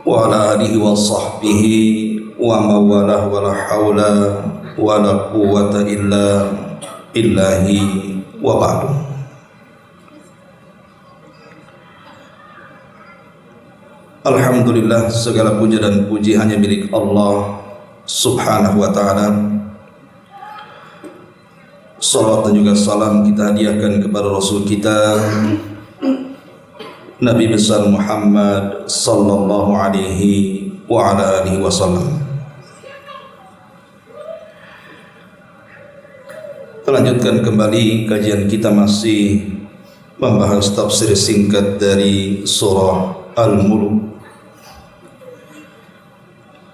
wa ala alihi wa sahbihi wa mawalah wa la hawla wa la quwwata illa billahi wa ba'du. Alhamdulillah, segala puja dan puji hanya milik Allah Subhanahu wa ta'ala. Salawat dan juga salam kita hadiahkan kepada Rasul kita Nabi besar Muhammad sallallahu alaihi wa ala alihi wasallam. Lanjutkan kembali kajian kita, masih membahas tafsir singkat dari surah Al-Mulk,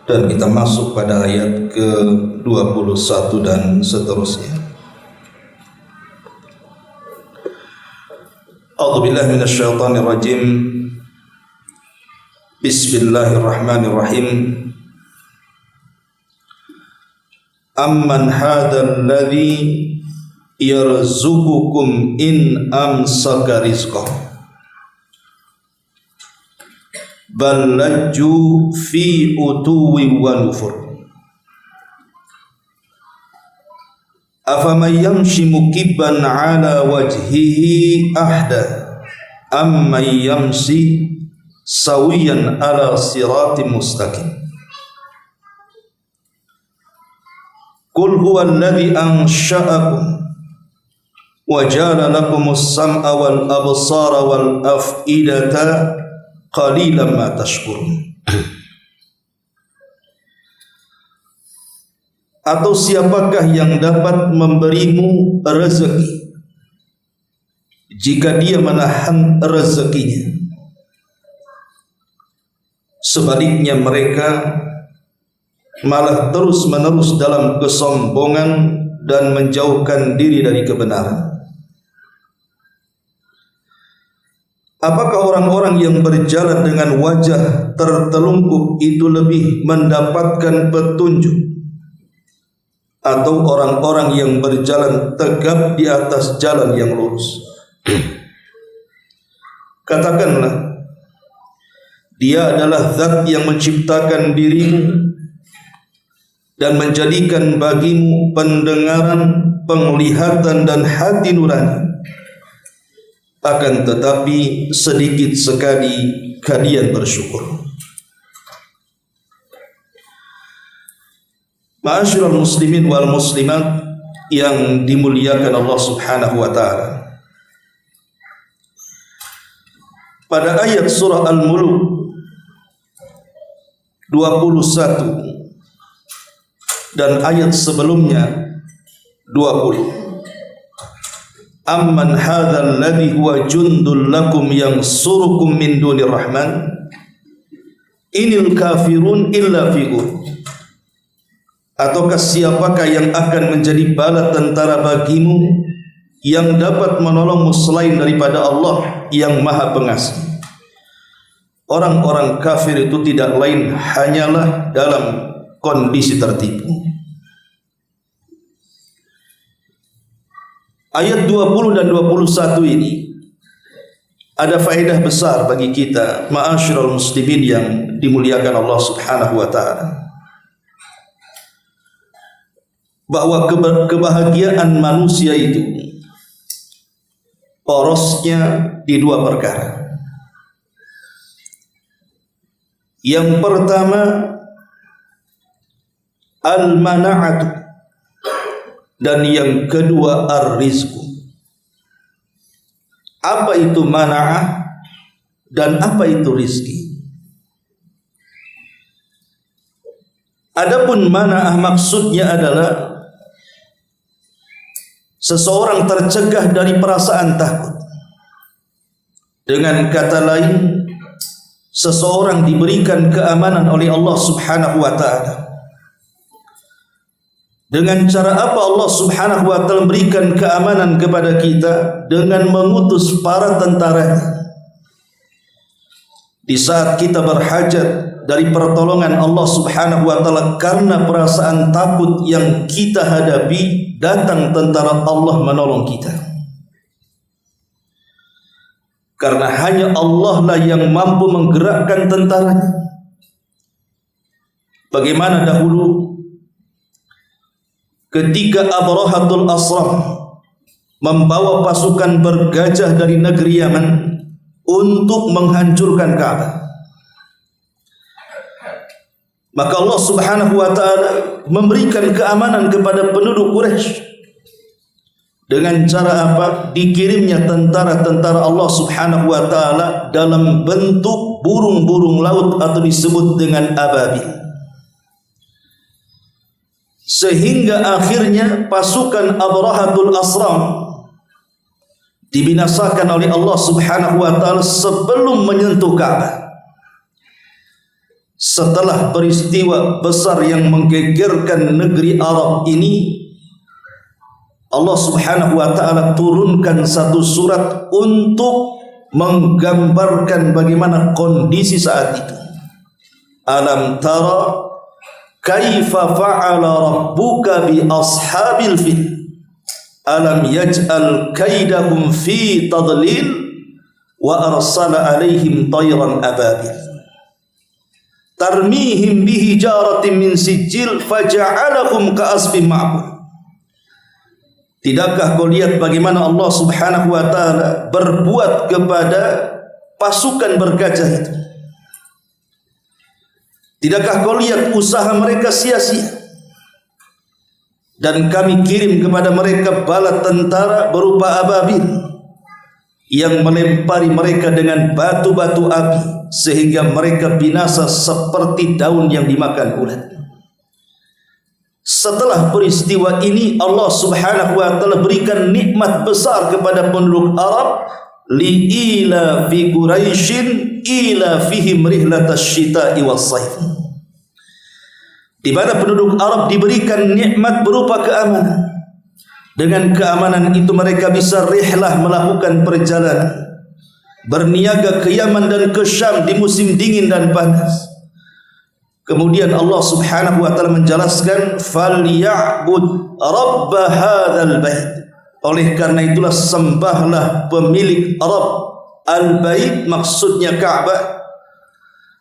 dan kita masuk pada ayat ke-21 dan seterusnya. A'udzubillahi minasyaitonir rajim. Bismillahirrahmanirrahim. Amman hadzal ladzi yarzuqukum in amsaka rizqahu bal lajju fi utuwi wa nufur. Afaman yamshi mukibban ala wajhihi ahda amman yamshi sawiyan ala siratim mustaqim. Qul huwa alladhi ansha'akum wa ja'ala lakumus sam'a wal absara wal af'idata qalilan ma tashkurun. Atau siapakah yang dapat memberimu rezeki jika dia menahan rezekinya? Sebaliknya mereka malah terus-menerus dalam kesombongan dan menjauhkan diri dari kebenaran. Apakah orang-orang yang berjalan dengan wajah tertelungkup itu lebih mendapatkan petunjuk, atau orang-orang yang berjalan tegap di atas jalan yang lurus? Katakanlah, Dia adalah Zat yang menciptakan dirimu dan menjadikan bagimu pendengaran, penglihatan dan hati nurani. Akan tetapi sedikit sekali kalian bersyukur. Ma'asyiral muslimin wal muslimat yang dimuliakan Allah Subhanahu wa ta'ala, pada ayat surah Al-Mulk 21 dan ayat sebelumnya 20, amman hadzal ladzi huwa jundul lakum yansurukum min dunir rahman inil kafirun illa fi ghurur. Ataukah siapakah yang akan menjadi bala tentara bagimu yang dapat menolongmu selain daripada Allah yang Maha Pengasih? Orang-orang kafir itu tidak lain hanyalah dalam kondisi tertipu. Ayat 20 dan 21 ini ada faedah besar bagi kita, ma'asyiral muslimin yang dimuliakan Allah Subhanahu wa ta'ala, bahwa kebahagiaan manusia itu porosnya di dua perkara. Yang pertama, al-mana'atu, dan yang kedua ar-rizqu. Apa itu mana'ah dan apa itu rizki? Adapun mana'ah maksudnya adalah seseorang tercegah dari perasaan takut. Dengan kata lain, seseorang diberikan keamanan oleh Allah Subhanahu wa ta'ala. Dengan cara apa Allah Subhanahu wa ta'ala memberikan keamanan kepada kita? Dengan mengutus para tentaranya. Di saat kita berhajat dari pertolongan Allah Subhanahu wa ta'ala karena perasaan takut yang kita hadapi, datang tentara Allah menolong kita. Karena hanya Allah lah yang mampu menggerakkan tentaranya. bagaimana dahulu ketika Abrahatul Asram membawa pasukan bergajah dari negeri Yaman untuk menghancurkan Ka'bah. Maka Allah Subhanahu wa taala memberikan keamanan kepada penduduk Quraisy dengan cara apa? Dikirimnya tentara-tentara Allah Subhanahu wa taala dalam bentuk burung-burung laut atau disebut dengan ababil. Sehingga akhirnya pasukan Abrahatul Asram dibinasakan oleh Allah Subhanahu wa taala sebelum menyentuh Ka'bah. Setelah peristiwa besar yang menggegerkan negeri Arab ini, Allah Subhanahu wa taala turunkan satu surat untuk menggambarkan bagaimana kondisi saat itu. Alam tara kaifa fa'ala rabbuka bi ashabil fil alam yaj'al kaidahum fi tadlil wa arsala alaihim tayran ababil tarmihim bihijaratin min sijil faja'alahum ka'asfin ma'kul. Tidakkah kau lihat bagaimana Allah Subhanahu wa taala berbuat kepada pasukan bergajah itu? Tidakkah kau lihat usaha mereka sia-sia? Dan kami kirim kepada mereka bala tentara berupa ababil yang melempari mereka dengan batu-batu api sehingga mereka binasa seperti daun yang dimakan ulat. Setelah peristiwa ini Allah Subhanahu wa taala berikan nikmat besar kepada penduduk Arab, li'ila fi Quraisyin ila fihim rihlatash syita'i was-saif. Di mana penduduk Arab diberikan nikmat berupa keamanan. Dengan keamanan itu mereka bisa rihlah, melakukan perjalanan, berniaga ke Yaman dan ke Syam di musim dingin dan panas. Kemudian Allah Subhanahu wa taala menjelaskan falya'bud rabb hadzal bait. Oleh karena itulah sembahlah pemilik Rabb al-bait, maksudnya Ka'bah,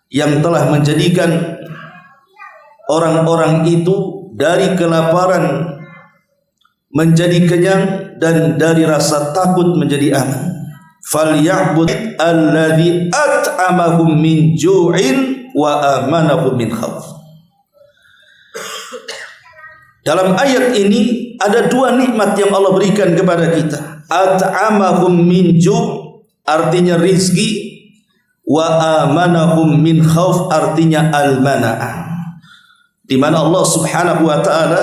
yang telah menjadikan orang-orang itu dari kelaparan menjadi kenyang dan dari rasa takut menjadi aman. Falya'bud alladzi at'amahum min ju'in wa amanahum min khauf. Dalam ayat ini ada dua nikmat yang Allah berikan kepada kita. At'amahum min ju' artinya rizki, wa amanahum min khauf artinya al-mana'ah. Di mana Allah Subhanahu wa taala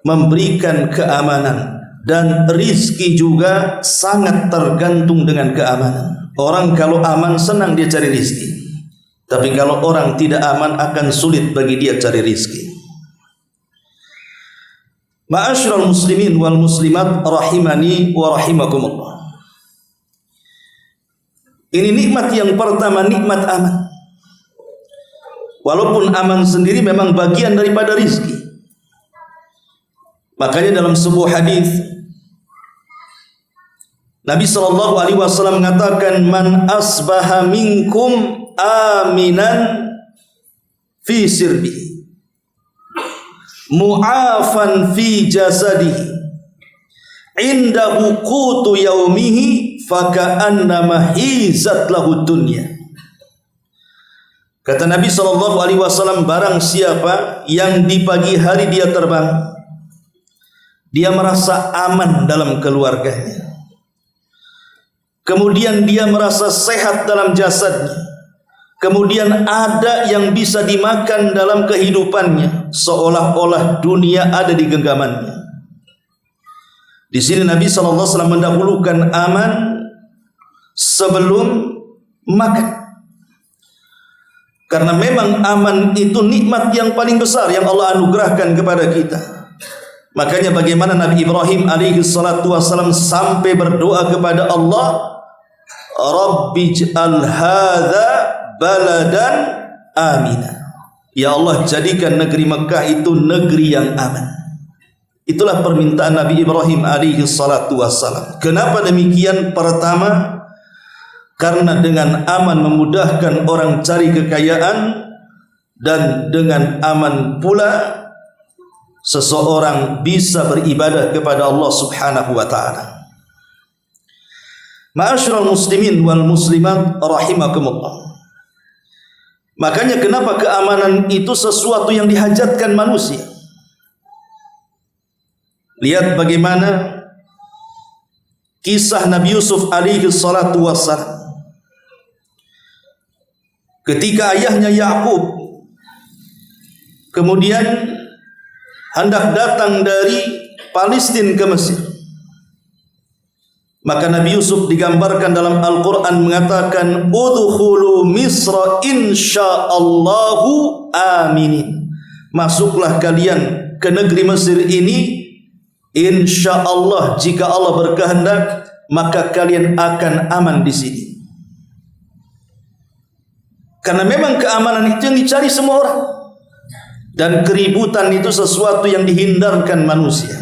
memberikan keamanan, dan rizki juga sangat tergantung dengan keamanan. Orang kalau aman senang dia cari rizki, tapi kalau orang tidak aman akan sulit bagi dia cari rizki. Ma'asyiral muslimin wal muslimat rahimani wa rahimakumullah. Ini nikmat yang pertama, nikmat aman. Walaupun aman sendiri memang bagian daripada rizki. Makanya dalam sebuah hadis Nabi SAW mengatakan, man asbaha minkum aminan fi sirbihi mu'afan fi jasadihi indahu qutu yaumihi faka'annama hizat lahu dunya. Kata Nabi SAW, barang siapa yang di pagi hari dia terbang, dia merasa aman dalam keluarganya, kemudian dia merasa sehat dalam jasadnya, kemudian ada yang bisa dimakan dalam kehidupannya, seolah-olah dunia ada di genggamannya. Di sini Nabi SAW mendahulukan aman sebelum makan. Karena memang aman itu nikmat yang paling besar yang Allah anugerahkan kepada kita. Makanya bagaimana Nabi Ibrahim alaihi salatu wassalam sampai berdoa kepada Allah, Rabbi ij'al hadza baladan amina. Ya Allah, jadikan negeri Mekah itu negeri yang aman. Itulah permintaan Nabi Ibrahim alaihi salatu wassalam. Kenapa demikian? Pertama, karena dengan aman memudahkan orang cari kekayaan, dan dengan aman pula seseorang bisa beribadah kepada Allah Subhanahu wa taala. Ma'asyiral muslimin wal muslimat rahimakumullah. Makanya kenapa keamanan itu sesuatu yang dihajatkan manusia. Lihat bagaimana kisah Nabi Yusuf alaihi salatu wassalam. Ketika ayahnya Yakub kemudian hendak datang dari Palestina ke Mesir, maka Nabi Yusuf digambarkan dalam Al-Quran mengatakan udkhulu Misra insyaallahu aminin. Masuklah kalian ke negeri Mesir ini insyaallah, jika Allah berkehendak maka kalian akan aman di sini. Karena memang keamanan itu yang dicari semua orang, dan keributan itu sesuatu yang dihindarkan manusia.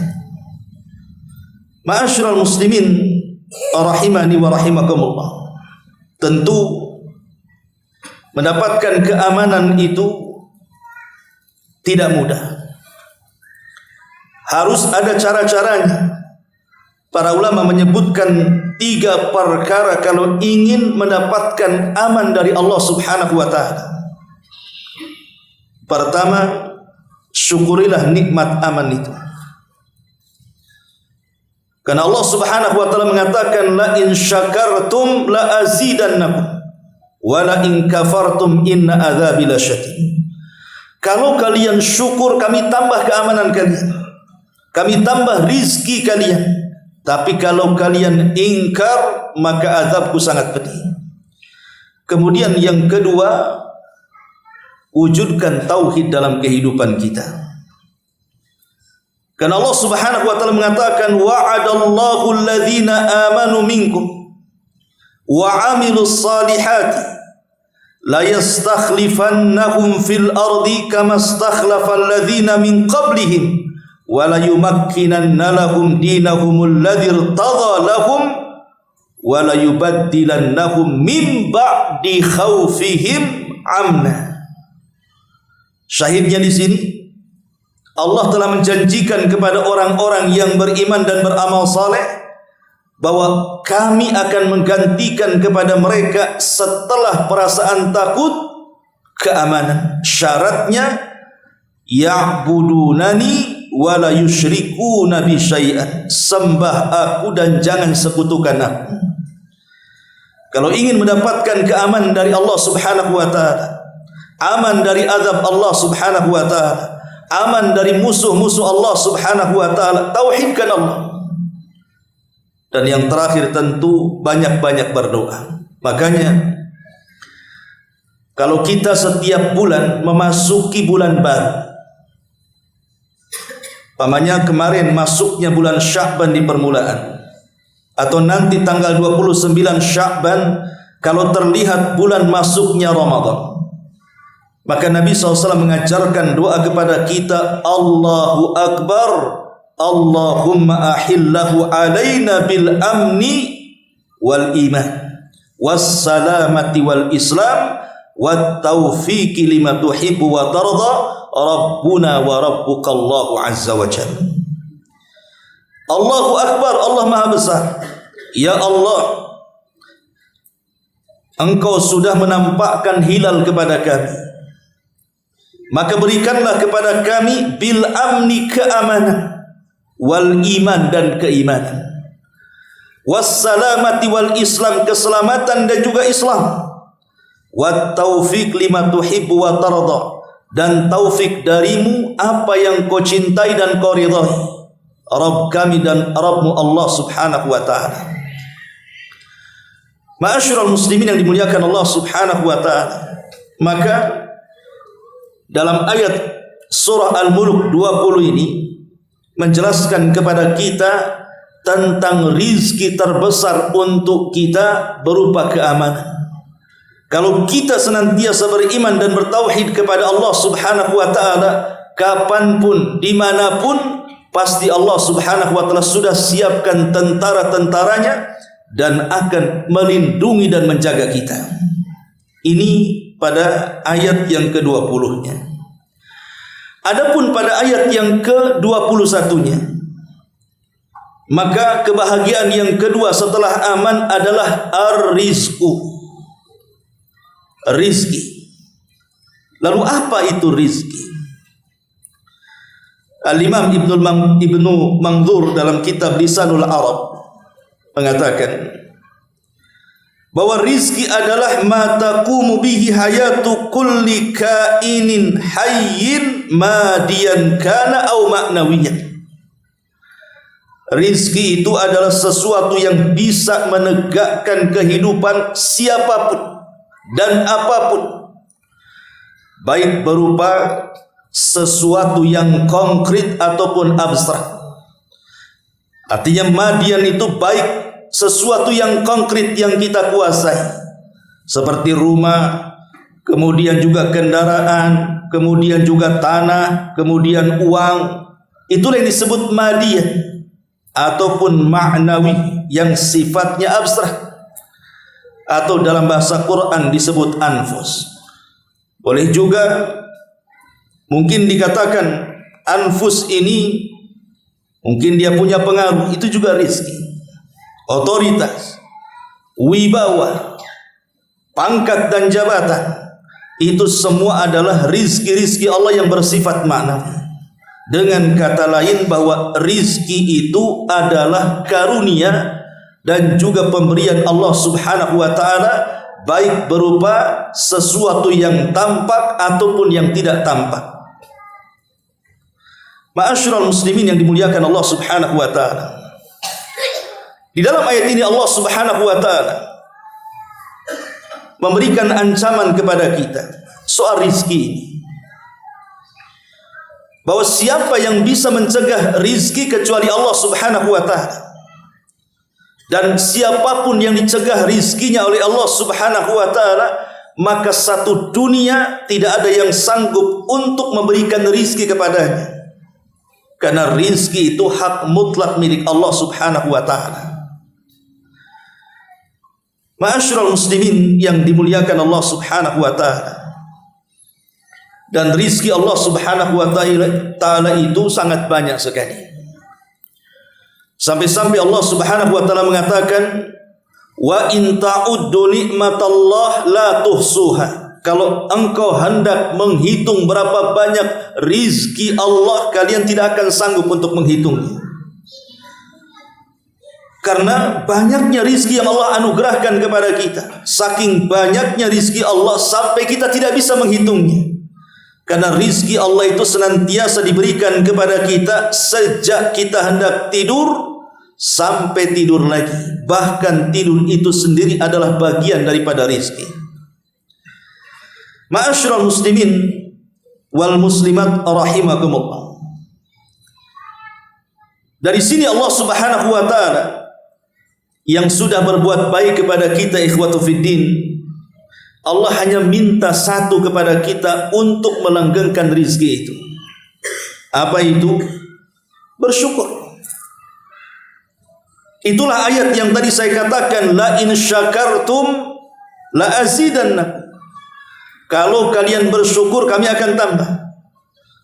Ma'asyiral muslimin rahimani wa rahimakumullah. Tentu mendapatkan keamanan itu tidak mudah. Harus ada cara-caranya. Para ulama menyebutkan 3 perkara kalau ingin mendapatkan aman dari Allah Subhanahu wa taala. Pertama, syukurilah nikmat aman itu. Karena Allah Subhanahu wa taala mengatakan la in syakartum la azidannakum wa la in kafartum inna adzabi lasyadid. Kalau kalian syukur, kami tambah keamanan kalian, kami tambah rizki kalian. Tapi kalau kalian ingkar, maka azabku sangat pedih. Kemudian yang kedua, wujudkan tauhid dalam kehidupan kita. Karena Allah Subhanahu wa taala mengatakan wa'adallahu alladhina amanu minkum wa 'amilus salihati la yastakhlifannahum fil ardi kama istakhlafal ladzina min qablihim wa la yumakkinanna lahum dinahum alladzi irtadha lahum wa la yubaddilannahum min ba'di khaufihim amna. Syahidnya di sini Allah telah menjanjikan kepada orang-orang yang beriman dan beramal saleh bahwa kami akan menggantikan kepada mereka setelah perasaan takut keamanan. Syaratnya ya'budunani wa la yusyrikuna bi syai'an. Sembah aku dan jangan sekutukan aku. Kalau ingin mendapatkan keamanan dari Allah Subhanahu wa taala, aman dari azab Allah Subhanahu wa taala, aman dari musuh-musuh Allah Subhanahu wa taala, tauhidkan Allah. Dan yang terakhir tentu banyak-banyak berdoa. Makanya kalau kita setiap bulan memasuki bulan baru, pamannya kemarin masuknya bulan Sya'ban di permulaan, atau nanti tanggal 29 Sya'ban kalau terlihat bulan masuknya Ramadan, maka Nabi SAW mengajarkan doa kepada kita, Allahu Akbar, Allahumma ahillahu alaina bil amni wal iman was salamati wal islam wat taufiqi lima tuhibbu wa tarda Rabbuna wa rabbukallahu azza wa jalla. Allahu Akbar, Allah Maha Besar. Ya Allah, Engkau sudah menampakkan hilal kepada kami, maka berikanlah kepada kami bil amni keamanan, wal iman dan keimanan, was salamati wal islam keselamatan dan juga Islam, wat taufiq lima tuhibbu wa tarda dan taufik darimu apa yang kau cintai dan kau ridhai, Rabb kami dan Rabbmu Allah Subhanahu wa ta'ala. Ma'asyiral muslimin yang dimuliakan Allah Subhanahu wa ta'ala, maka dalam ayat surah Al-Mulk 20 ini menjelaskan kepada kita tentang rizki terbesar untuk kita berupa keamanan. Kalau kita senantiasa beriman dan bertauhid kepada Allah Subhanahu wa ta'ala, kapanpun, dimanapun, pasti Allah Subhanahu wa ta'ala sudah siapkan tentara-tentaranya dan akan melindungi dan menjaga kita. Ini pada ayat yang ke-20-nya. Adapun pada ayat yang ke-21-nya, maka kebahagiaan yang kedua setelah aman adalah ar-rizqu, rizki. Lalu apa itu rizki? Al-Imam Ibnu Manzur dalam kitab Lisanul Arab mengatakan bahwa rizki adalah ma taqumu bihi hayatu kulli kainin hayyin madiyan kana au ma'nawiyan. Rizki itu adalah sesuatu yang bisa menegakkan kehidupan siapapun dan apapun, baik berupa sesuatu yang konkret ataupun abstrak. Artinya madian itu baik sesuatu yang konkret yang kita kuasai, seperti rumah, kemudian juga kendaraan, kemudian juga tanah, kemudian uang. Itulah yang disebut madian, ataupun ma'nawi yang sifatnya abstrak, atau dalam bahasa Quran disebut anfus. Boleh juga mungkin dikatakan anfus ini mungkin dia punya pengaruh, itu juga rizki. Otoritas, wibawa, pangkat dan jabatan, itu semua adalah rizki-rizki Allah yang bersifat ma'nawi. Dengan kata lain bahwa rizki itu adalah karunia dan juga pemberian Allah Subhanahu wa ta'ala, baik berupa sesuatu yang tampak ataupun yang tidak tampak. Ma'asyiral muslimin yang dimuliakan Allah Subhanahu wa ta'ala, di dalam ayat ini Allah Subhanahu wa ta'ala memberikan ancaman kepada kita soal rizki ini, bahwa siapa yang bisa mencegah rizki kecuali Allah Subhanahu wa ta'ala, dan siapapun yang dicegah rizkinya oleh Allah Subhanahu wa ta'ala, maka satu dunia tidak ada yang sanggup untuk memberikan rizki kepadanya, karena rizki itu hak mutlak milik Allah Subhanahu wa ta'ala. Ma'asyiral muslimin yang dimuliakan Allah Subhanahu wa ta'ala, dan rizki Allah Subhanahu wa ta'ala itu sangat banyak sekali. Sampai-sampai Allah Subhanahu wa ta'ala mengatakan, wa in ta'uddu ni'matallah la tuhsuha. Kalau engkau hendak menghitung berapa banyak rizki Allah, kalian tidak akan sanggup untuk menghitungnya. Karena banyaknya rizki yang Allah anugerahkan kepada kita, saking banyaknya rizki Allah sampai kita tidak bisa menghitungnya. Karena rizki Allah itu senantiasa diberikan kepada kita sejak kita hendak tidur sampai tidur lagi. Bahkan tidur itu sendiri adalah bagian daripada rizki. Ma'asyiral muslimin wal muslimat rahimakumullah. Dari sini Allah Subhanahu wa ta'ala yang sudah berbuat baik kepada kita, ikhwatu fiddin, Allah hanya minta satu kepada kita untuk melanggengkan rizki itu. Apa itu? Bersyukur. Itulah ayat yang tadi saya katakan, la in syakartum la azidannakum. Kalau kalian bersyukur, kami akan tambah.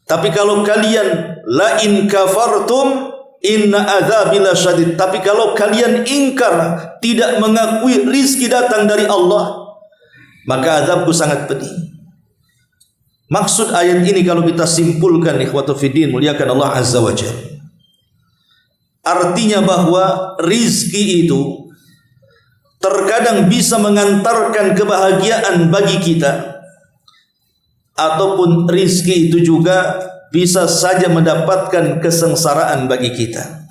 Tapi kalau kalian la in kafartum inna adzabi lasyadid, tapi kalau kalian ingkar, tidak mengakui rizki datang dari Allah, maka azabku sangat pedih. Maksud ayat ini kalau kita simpulkan, ikhwatu fiddin, muliakan Allah Azza wa Jalla, artinya bahwa rizki itu terkadang bisa mengantarkan kebahagiaan bagi kita, ataupun rizki itu juga bisa saja mendapatkan kesengsaraan bagi kita.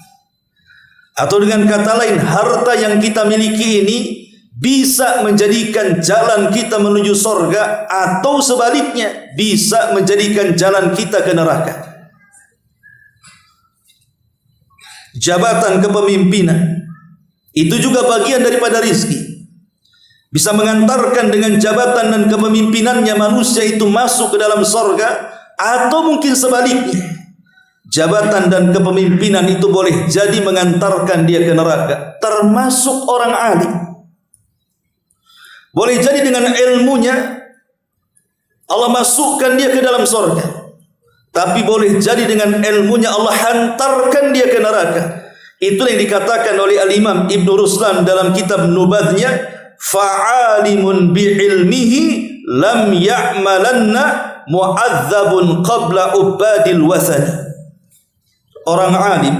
Atau dengan kata lain, harta yang kita miliki ini bisa menjadikan jalan kita menuju surga, atau sebaliknya bisa menjadikan jalan kita ke neraka. Jabatan kepemimpinan itu juga bagian daripada rizki. Bisa mengantarkan dengan jabatan dan kepemimpinannya manusia itu masuk ke dalam surga, atau mungkin sebaliknya, jabatan dan kepemimpinan itu boleh jadi mengantarkan dia ke neraka. Termasuk orang alim, boleh jadi dengan ilmunya Allah masukkan dia ke dalam surga. Tapi boleh jadi dengan ilmunya Allah hantarkan dia ke neraka. Itulah yang dikatakan oleh Al-Imam Ibn Ruslan dalam kitab Nubadhnya, fa'alimun bi'ilmihi lam ya'malanna mu'adzabun qabla ubadil wasani. Orang alim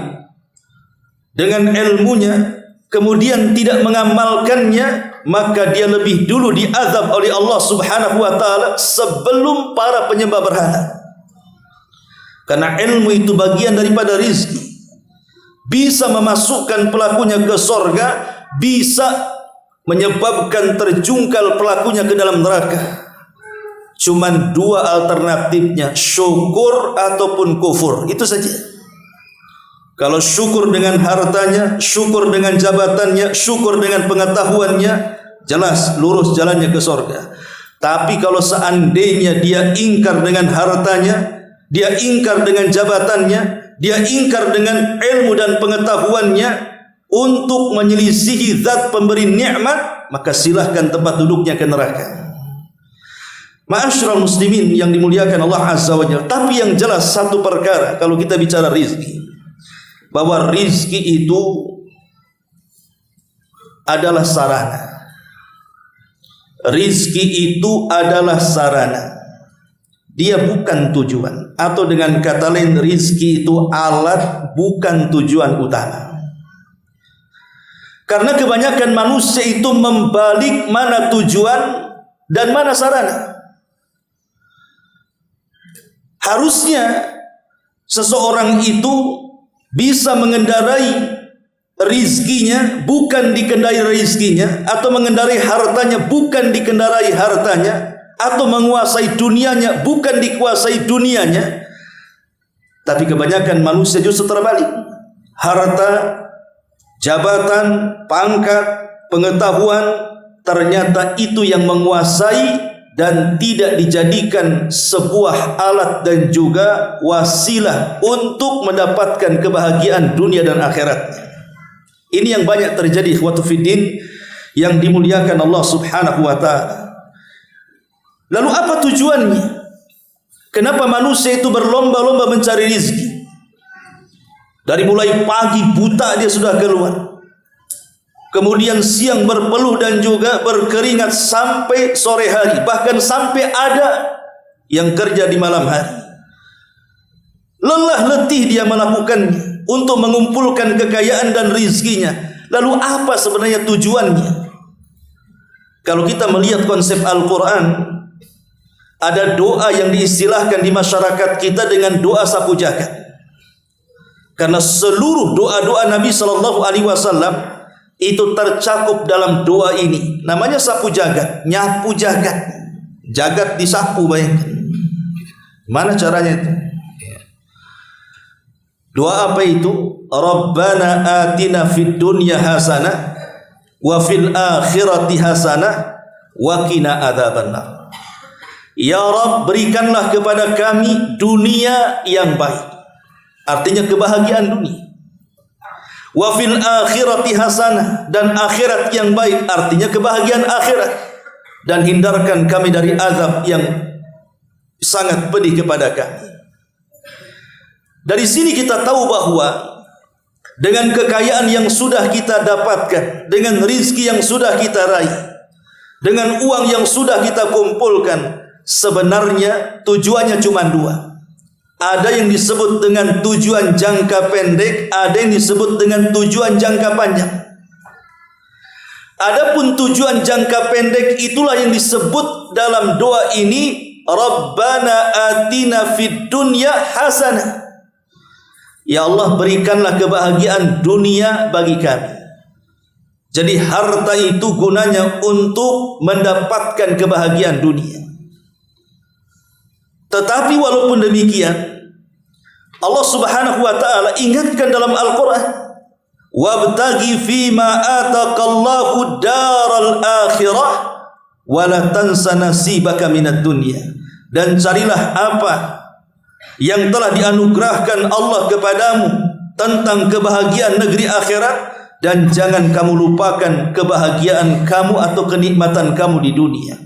dengan ilmunya kemudian tidak mengamalkannya, maka dia lebih dulu diazab oleh Allah Subhanahu wa taala sebelum para penyembah berhala. Karena ilmu itu bagian daripada rizki, bisa memasukkan pelakunya ke sorga, bisa menyebabkan terjungkal pelakunya ke dalam neraka. Cuman dua alternatifnya, syukur ataupun kufur, itu saja. Kalau syukur dengan hartanya, syukur dengan jabatannya, syukur dengan pengetahuannya, jelas lurus jalannya ke sorga. Tapi kalau seandainya dia ingkar dengan hartanya, dia ingkar dengan jabatannya, dia ingkar dengan ilmu dan pengetahuannya untuk menyelisihi zat pemberi nikmat, maka silahkan tempat duduknya ke neraka. Ma'asyiral muslimin yang dimuliakan Allah Azza wa Jalla. Tapi yang jelas satu perkara, kalau kita bicara rizki, bahwa rizki itu adalah sarana. Rizki itu adalah sarana. Dia bukan tujuan. Atau dengan kata lain, rizki itu alat, bukan tujuan utama. Karena kebanyakan manusia itu membalik mana tujuan dan mana sarana. Harusnya seseorang itu bisa mengendarai rizkinya, bukan dikendai rizkinya, atau mengendarai hartanya, bukan dikendarai hartanya, atau menguasai dunianya, bukan dikuasai dunianya. Tapi kebanyakan manusia justru terbalik. Harta, jabatan, pangkat, pengetahuan, ternyata itu yang menguasai dan tidak dijadikan sebuah alat dan juga wasilah untuk mendapatkan kebahagiaan dunia dan akhiratnya. Ini yang banyak terjadi ikhwatu fiddin yang dimuliakan Allah Subhanahu wa taala. Lalu apa tujuannya? Kenapa manusia itu berlomba-lomba mencari rezeki? Dari mulai pagi buta dia sudah keluar. Kemudian siang berpeluh dan juga berkeringat sampai sore hari. Bahkan sampai ada yang kerja di malam hari. Lelah letih dia melakukannya untuk mengumpulkan kekayaan dan rizkinya. Lalu apa sebenarnya tujuannya? Kalau kita melihat konsep Al-Quran, ada doa yang diistilahkan di masyarakat kita dengan doa sapu jagat. Karena seluruh doa-doa Nabi SAW itu tercakup dalam doa ini. Namanya sapu jagat, nyapu jagat. Jagat disapu, bayangkan. Mana caranya itu? Doa apa itu? Rabbana atina fid dunya hasanah wa fil akhirati hasanah wa qina adzabannar. Ya Rabb, berikanlah kepada kami dunia yang baik. Artinya kebahagiaan dunia. Wa fil akhirati hasanah, dan akhirat yang baik, artinya kebahagiaan akhirat. Dan hindarkan kami dari azab yang sangat pedih kepada kami. Dari sini kita tahu bahwa dengan kekayaan yang sudah kita dapatkan, dengan rizki yang sudah kita raih, dengan uang yang sudah kita kumpulkan, sebenarnya tujuannya cuma dua. Ada yang disebut dengan tujuan jangka pendek, ada yang disebut dengan tujuan jangka panjang. Adapun tujuan jangka pendek itulah yang disebut dalam doa ini, Rabbana atina fid dunya hasanah. Ya Allah, berikanlah kebahagiaan dunia bagi kami. Jadi harta itu gunanya untuk mendapatkan kebahagiaan dunia. Tetapi walaupun demikian, Allah Subhanahu wa taala ingatkan dalam Al-Qur'an, wabtaghi fima ataqallahu daral akhirah wa la tansa nasibaka minad dunya. Dan carilah apa yang telah dianugerahkan Allah kepadamu tentang kebahagiaan negeri akhirat, dan jangan kamu lupakan kebahagiaan kamu atau kenikmatan kamu di dunia.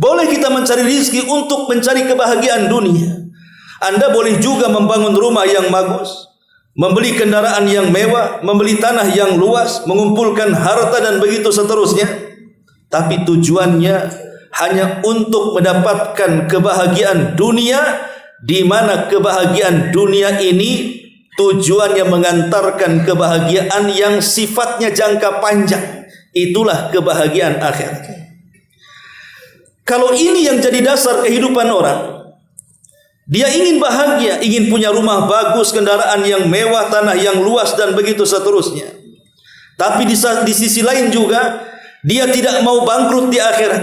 Boleh kita mencari rizki untuk mencari kebahagiaan dunia. Anda boleh juga membangun rumah yang bagus, membeli kendaraan yang mewah, membeli tanah yang luas, mengumpulkan harta dan begitu seterusnya. Tapi tujuannya hanya untuk mendapatkan kebahagiaan dunia, di mana kebahagiaan dunia ini tujuannya mengantarkan kebahagiaan yang sifatnya jangka panjang. Itulah kebahagiaan akhirat. Kalau ini yang jadi dasar kehidupan orang, dia ingin bahagia, ingin punya rumah bagus, kendaraan yang mewah, tanah yang luas dan begitu seterusnya. Tapi di sisi lain juga dia tidak mau bangkrut di akhirat.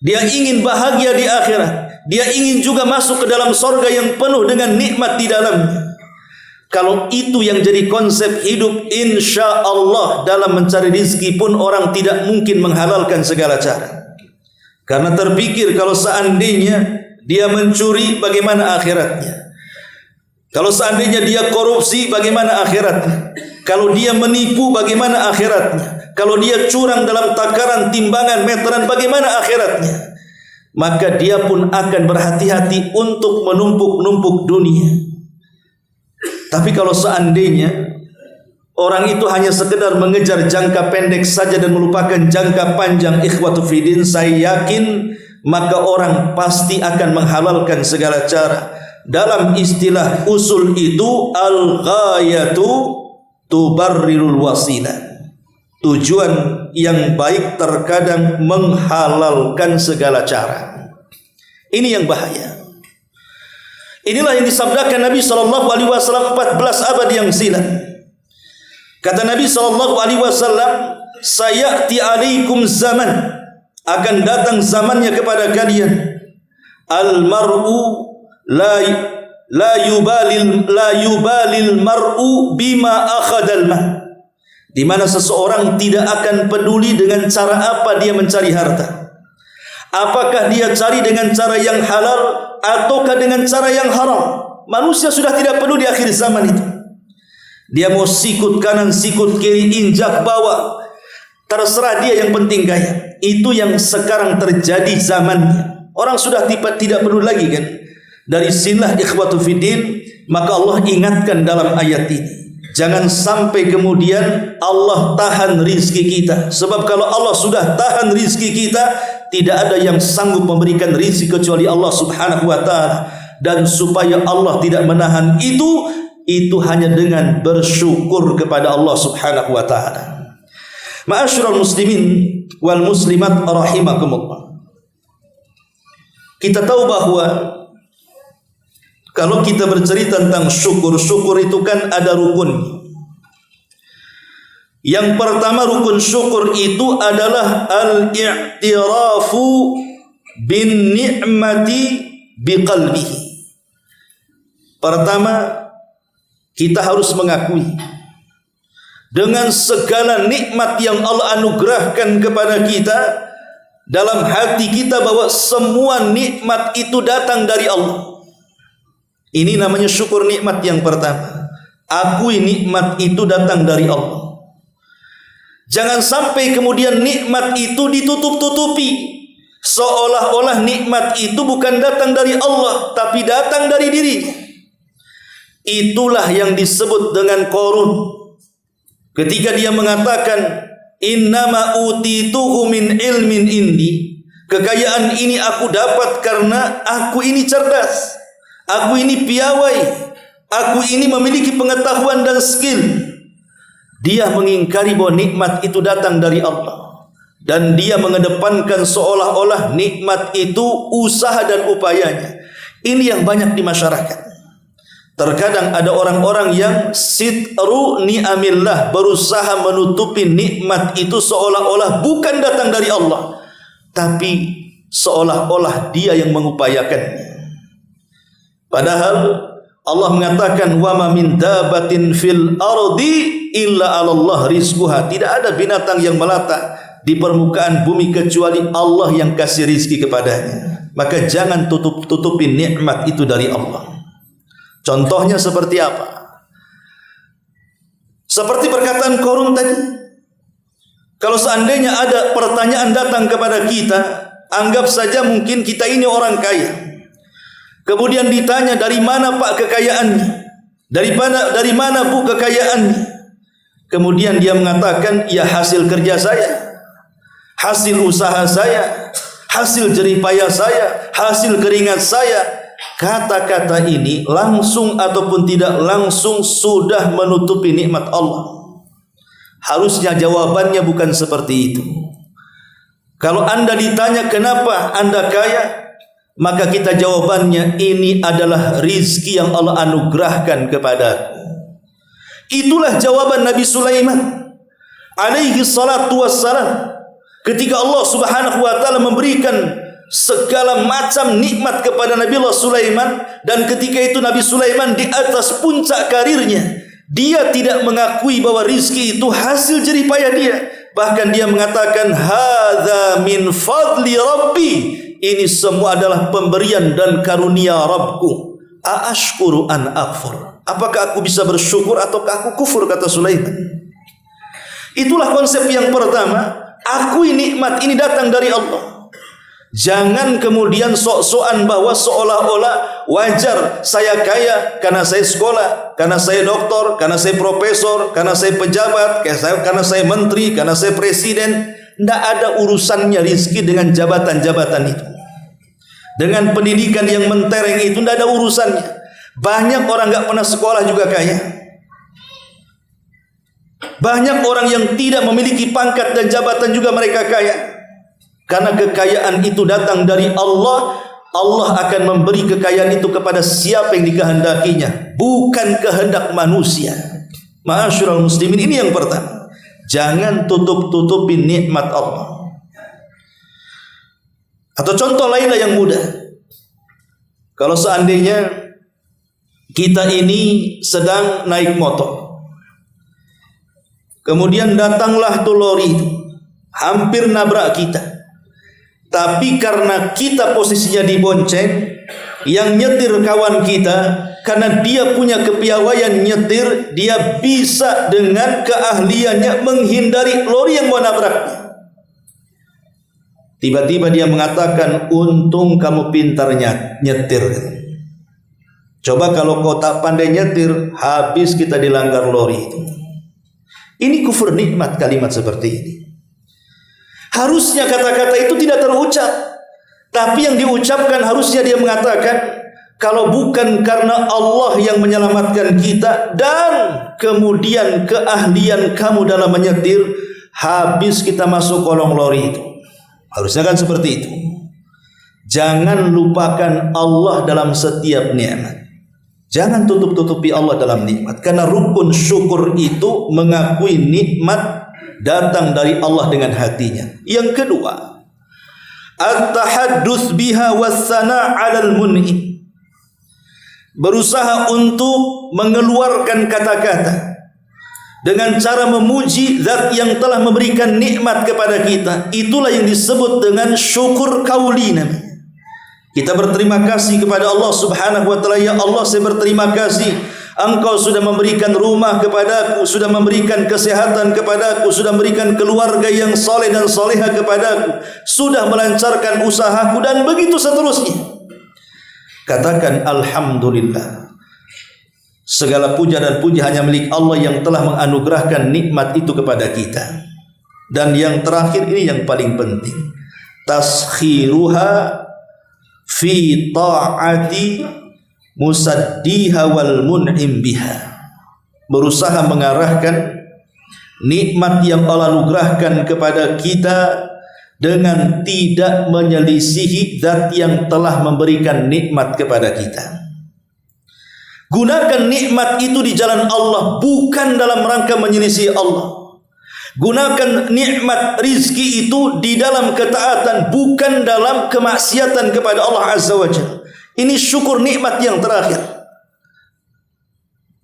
Dia ingin bahagia di akhirat. Dia ingin juga masuk ke dalam sorga yang penuh dengan nikmat di dalamnya. Kalau itu yang jadi konsep hidup, insya Allah dalam mencari rizki pun orang tidak mungkin menghalalkan segala cara. Karena terpikir kalau seandainya dia mencuri, bagaimana akhiratnya? Kalau seandainya dia korupsi, bagaimana akhiratnya? Kalau dia menipu, bagaimana akhiratnya? Kalau dia curang dalam takaran, timbangan, meteran, bagaimana akhiratnya? Maka dia pun akan berhati-hati untuk menumpuk-numpuk dunia. Tapi kalau seandainya orang itu hanya sekedar mengejar jangka pendek saja dan melupakan jangka panjang, ikhwatu fiddin, saya yakin maka orang pasti akan menghalalkan segala cara. Dalam istilah usul itu, al-ghayatu tubarrirul wasilah. Tujuan yang baik terkadang menghalalkan segala cara. Ini yang bahaya. Inilah yang disabdakan Nabi SAW 14 abad yang silam. Kata Nabi SAW, sayati alaikum zaman, akan datang zamannya kepada kalian, al-mar'u la yubalil mar'u bima akhadal ma, di mana seseorang tidak akan peduli dengan cara apa dia mencari harta. Apakah dia cari dengan cara yang halal ataukah dengan cara yang haram? Manusia sudah tidak perlu di akhir zaman itu. Dia mau sikut kanan, sikut kiri, injak bawah, terserah dia, yang penting kaya. Itu yang sekarang terjadi zamannya. Orang sudah tidak perlu lagi kan. Dari sinilah ikhwatu fiddin, maka Allah ingatkan dalam ayat ini, jangan sampai kemudian Allah tahan rizki kita. Sebab kalau Allah sudah tahan rizki kita, tidak ada yang sanggup memberikan rizki kecuali Allah subhanahu wa ta'ala. Dan supaya Allah tidak menahan itu hanya dengan bersyukur kepada Allah subhanahu wa ta'ala. Ma'asyiral muslimin wal muslimat rahimakumullah. Kita tahu bahwa kalau kita bercerita tentang syukur itu kan ada rukun. Yang pertama rukun syukur itu adalah al-i'tirafu bin ni'mati biqalbihi. Pertama, kita harus mengakui dengan segala nikmat yang Allah anugerahkan kepada kita, dalam hati kita bahwa semua nikmat itu datang dari Allah. Ini namanya syukur nikmat yang pertama. Akui nikmat itu datang dari Allah. Jangan sampai kemudian nikmat itu ditutup-tutupi, seolah-olah nikmat itu bukan datang dari Allah, tapi datang dari dirinya. Itulah yang disebut dengan Qarun. Ketika dia mengatakan, innama utituhu min ilmin indi, kekayaan ini aku dapat karena aku ini cerdas, aku ini piawai, aku ini memiliki pengetahuan dan skill. Dia mengingkari bahwa nikmat itu datang dari Allah, dan dia mengedepankan seolah-olah nikmat itu usaha dan upayanya. Ini yang banyak di masyarakat. Terkadang ada orang-orang yang sitru ni'amillah, berusaha menutupi nikmat itu seolah-olah bukan datang dari Allah, tapi seolah-olah dia yang mengupayakannya. Padahal Allah mengatakan, wa ma min dabatin fil ardi illa 'alallah rizquha. Tidak ada binatang yang melata di permukaan bumi kecuali Allah yang kasih rizki kepadanya. Maka jangan tutup-tutupi nikmat itu dari Allah. Contohnya seperti apa? Seperti perkataan Qarun tadi. Kalau seandainya ada pertanyaan datang kepada kita, Anggap saja mungkin kita ini orang kaya. Kemudian ditanya, dari mana Pak kekayaannya? Dari mana Bu kekayaannya? Kemudian dia mengatakan, ya hasil kerja saya, hasil usaha saya, hasil jerih payah saya, hasil keringat saya. Kata-kata ini langsung ataupun tidak langsung sudah menutupi nikmat Allah. Harusnya jawabannya bukan seperti itu. Kalau Anda ditanya kenapa Anda kaya, maka kita jawabannya, ini adalah rizki yang Allah anugerahkan kepadaku. Itulah jawaban Nabi Sulaiman alaihi salatu wassalam ketika Allah subhanahu wa ta'ala memberikan segala macam nikmat kepada Nabi Allah Sulaiman. Dan ketika itu Nabi Sulaiman di atas puncak karirnya, dia tidak mengakui bahwa rizki itu hasil jerih payah dia. Bahkan dia mengatakan, hadza min fadli rabbi, ini semua adalah pemberian dan karunia Rabbku. Aashkuru an akfur, apakah aku bisa bersyukur ataukah aku kufur, kata Sulaiman. Itulah konsep yang pertama, akui nikmat ini datang dari Allah. Jangan kemudian sok-sokan bahwa seolah-olah wajar saya kaya karena saya sekolah, karena saya doktor, karena saya profesor, karena saya pejabat, karena saya menteri, karena saya presiden. Tidak ada urusannya rizki dengan jabatan-jabatan itu, dengan pendidikan yang mentereng itu tidak ada urusannya. Banyak orang tidak pernah sekolah juga kaya. Banyak orang yang tidak memiliki pangkat dan jabatan juga mereka kaya. Karena kekayaan itu datang dari Allah. Allah akan memberi kekayaan itu kepada siapa yang dikehendakinya, bukan kehendak manusia. Ma'asyiral muslimin, ini yang pertama. Jangan tutup-tutupin nikmat Allah. Atau contoh lainlah yang mudah. Kalau seandainya kita ini sedang naik motor, kemudian datanglah tuh lori, hampir nabrak kita. Tapi karena kita posisinya dibonceng, yang nyetir kawan kita, karena dia punya kepiawaian nyetir, dia bisa dengan keahliannya menghindari lori yang mau nabraknya. Tiba-tiba dia mengatakan, untung kamu pintar nyetir. Coba kalau kau tak pandai nyetir, habis kita dilanggar lori itu. Ini kufur nikmat kalimat seperti ini. Harusnya kata-kata itu tidak terucap, tapi yang diucapkan harusnya dia mengatakan, kalau bukan karena Allah yang menyelamatkan kita dan kemudian keahlian kamu dalam menyetir, habis kita masuk kolong lori itu. Harusnya kan seperti itu. Jangan lupakan Allah dalam setiap nikmat. Jangan tutup-tutupi Allah dalam nikmat, karena rukun syukur itu mengakui nikmat datang dari Allah dengan hatinya. Yang kedua, at-tahadduts biha was-sana' 'alal mun'im. Berusaha untuk mengeluarkan kata-kata dengan cara memuji zat yang telah memberikan nikmat kepada kita. Itulah yang disebut dengan syukur qauli namanya. Kita berterima kasih kepada Allah subhanahu wa ta'ala. Ya Allah, saya berterima kasih, Engkau sudah memberikan rumah kepadaku, sudah memberikan kesehatan kepadaku, sudah memberikan keluarga yang soleh dan soleha kepadaku, sudah melancarkan usahaku, dan begitu seterusnya. Katakan alhamdulillah. Segala puja dan puji hanya milik Allah yang telah menganugerahkan nikmat itu kepada kita. Dan yang terakhir ini yang paling penting, taskhiruha fi ta'ati musaddiha wal mun'im biha. Berusaha mengarahkan nikmat yang Allah anugerahkan kepada kita dengan tidak menyelisihi zat yang telah memberikan nikmat kepada kita. Gunakan nikmat itu di jalan Allah, bukan dalam rangka menyelisih Allah. Gunakan nikmat rizki itu di dalam ketaatan, bukan dalam kemaksiatan kepada Allah Azza wa Jalla. Ini syukur nikmat yang terakhir.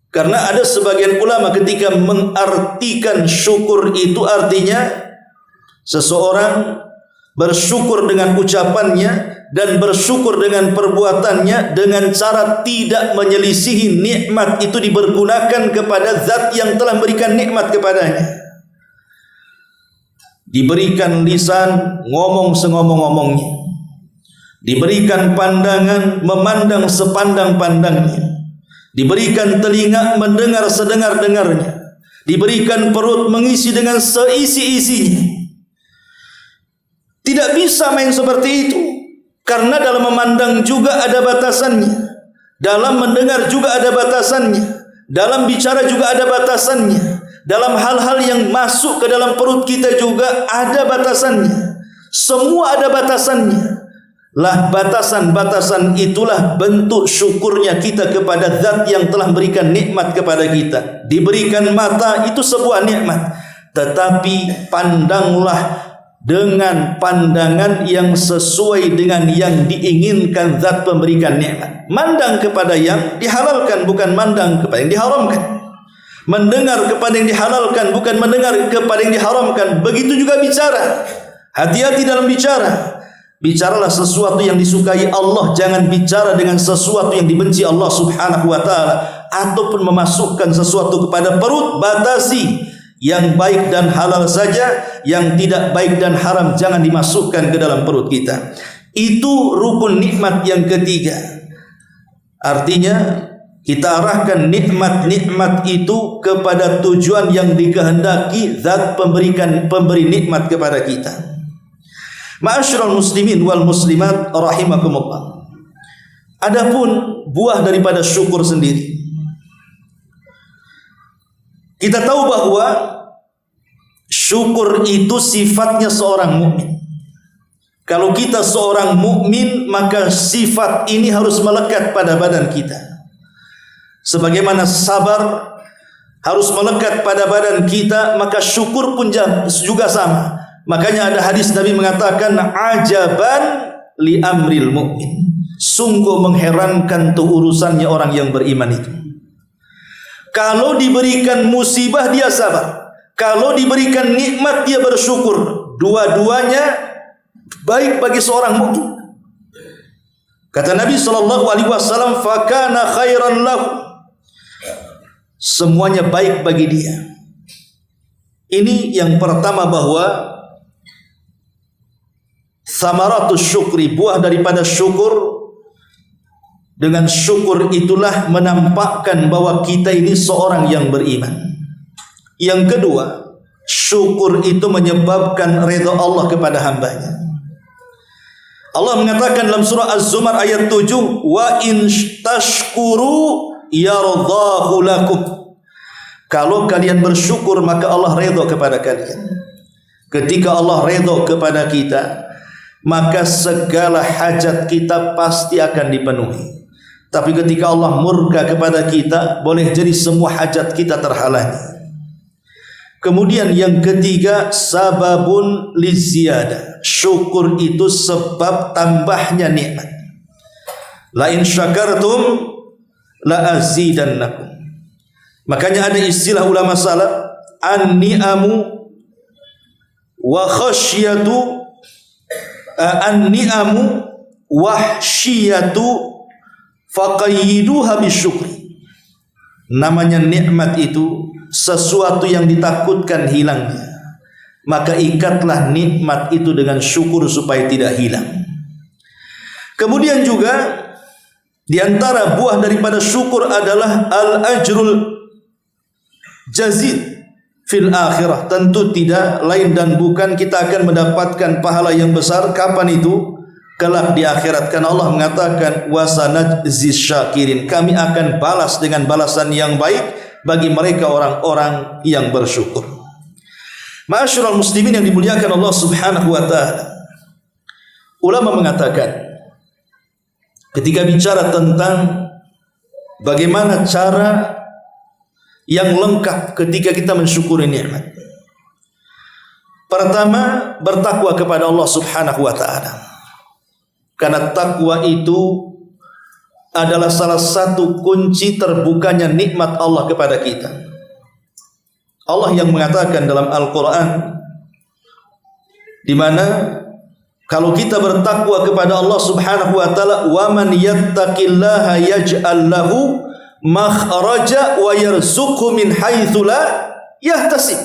Karena ada sebagian ulama ketika mengartikan syukur itu artinya seseorang bersyukur dengan ucapannya dan bersyukur dengan perbuatannya dengan cara tidak menyelisihi nikmat itu dipergunakan kepada zat yang telah memberikan nikmat kepadanya. Diberikan lisan ngomong sengomong-ngomongnya, diberikan pandangan memandang sepandang-pandangnya, diberikan telinga mendengar sedengar-dengarnya, diberikan perut mengisi dengan seisi-isinya. Tidak bisa main seperti itu, karena dalam memandang juga ada batasannya, dalam mendengar juga ada batasannya, dalam bicara juga ada batasannya, dalam hal-hal yang masuk ke dalam perut kita juga ada batasannya. Semua ada batasannya. Lah batasan-batasan itulah bentuk syukurnya kita kepada zat yang telah memberikan nikmat kepada kita. Diberikan mata itu sebuah nikmat, tetapi pandanglah dengan pandangan yang sesuai dengan yang diinginkan zat pemberikan nikmat. Mandang kepada yang dihalalkan, bukan mandang kepada yang diharamkan. Mendengar kepada yang dihalalkan, bukan mendengar kepada yang diharamkan. Begitu juga bicara. Hati-hati dalam bicara. Bicaralah sesuatu yang disukai Allah, jangan bicara dengan sesuatu yang dibenci Allah Subhanahu wa taala, ataupun memasukkan sesuatu kepada perut. Batasi yang baik dan halal saja, yang tidak baik dan haram jangan dimasukkan ke dalam perut kita. Itu rukun nikmat yang ketiga. Artinya kita arahkan nikmat-nikmat itu kepada tujuan yang dikehendaki zat pemberi nikmat kepada kita. Ma'asyiral muslimin wal muslimat rahimakumullah. Adapun buah daripada syukur sendiri, kita tahu bahwa syukur itu sifatnya seorang mukmin. Kalau kita seorang mukmin, maka sifat ini harus melekat pada badan kita. Sebagaimana sabar harus melekat pada badan kita, maka syukur pun juga sama. Makanya ada hadis Nabi mengatakan, ajaban li amril mu'min. Sungguh mengherankan tuh urusannya orang yang beriman itu. Kalau diberikan musibah dia sabar, kalau diberikan nikmat dia bersyukur. Dua-duanya baik bagi seorang mukmin. Kata Nabi SAW, fakana khairan lahu. Semuanya baik bagi dia. Ini yang pertama, bahwa samaratus syukri, buah daripada syukur. Dengan syukur itulah menampakkan bahwa kita ini seorang yang beriman. Yang kedua, syukur itu menyebabkan redha Allah kepada hambanya. Allah mengatakan dalam surah Az-Zumar ayat 7, wa in tashkuru yardahu lakum. Kalau kalian bersyukur, maka Allah redha kepada kalian. Ketika Allah redha kepada kita, maka segala hajat kita pasti akan dipenuhi. Tapi ketika Allah murka kepada kita, boleh jadi semua hajat kita terhalangi. Kemudian yang ketiga, sababun liziyadah. Syukur itu sebab tambahnya nikmat. La in syakartum la azidannakum. Makanya ada istilah ulama salaf, an-ni'amu wa khasyatu, an-ni'amu wahsyiyatu faqayyiduha bisyukri. Namanya nikmat itu sesuatu yang ditakutkan hilangnya, maka ikatlah nikmat itu dengan syukur supaya tidak hilang. Kemudian juga di antara buah daripada syukur adalah al-ajrul jazid fil akhirah. Tentu tidak lain dan bukan kita akan mendapatkan pahala yang besar. Kapan itu? Kelak di akhirat. Karena Allah mengatakan wasanajzis syakirin, kami akan balas dengan balasan yang baik bagi mereka orang-orang yang bersyukur. Ma'asyiral muslimin yang dimuliakan Allah Subhanahu wa taala, ulama mengatakan ketika bicara tentang bagaimana cara yang lengkap ketika kita mensyukuri nikmat, pertama, bertakwa kepada Allah Subhanahu wa taala. Karena takwa itu adalah salah satu kunci terbukanya nikmat Allah kepada kita. Allah yang mengatakan dalam Al-Quran, di mana kalau kita bertakwa kepada Allah Subhanahu wa taala, wa man yattaqillaha yaj'al lahu makhraja wa yarzuqhu min haitsu la yahtasib.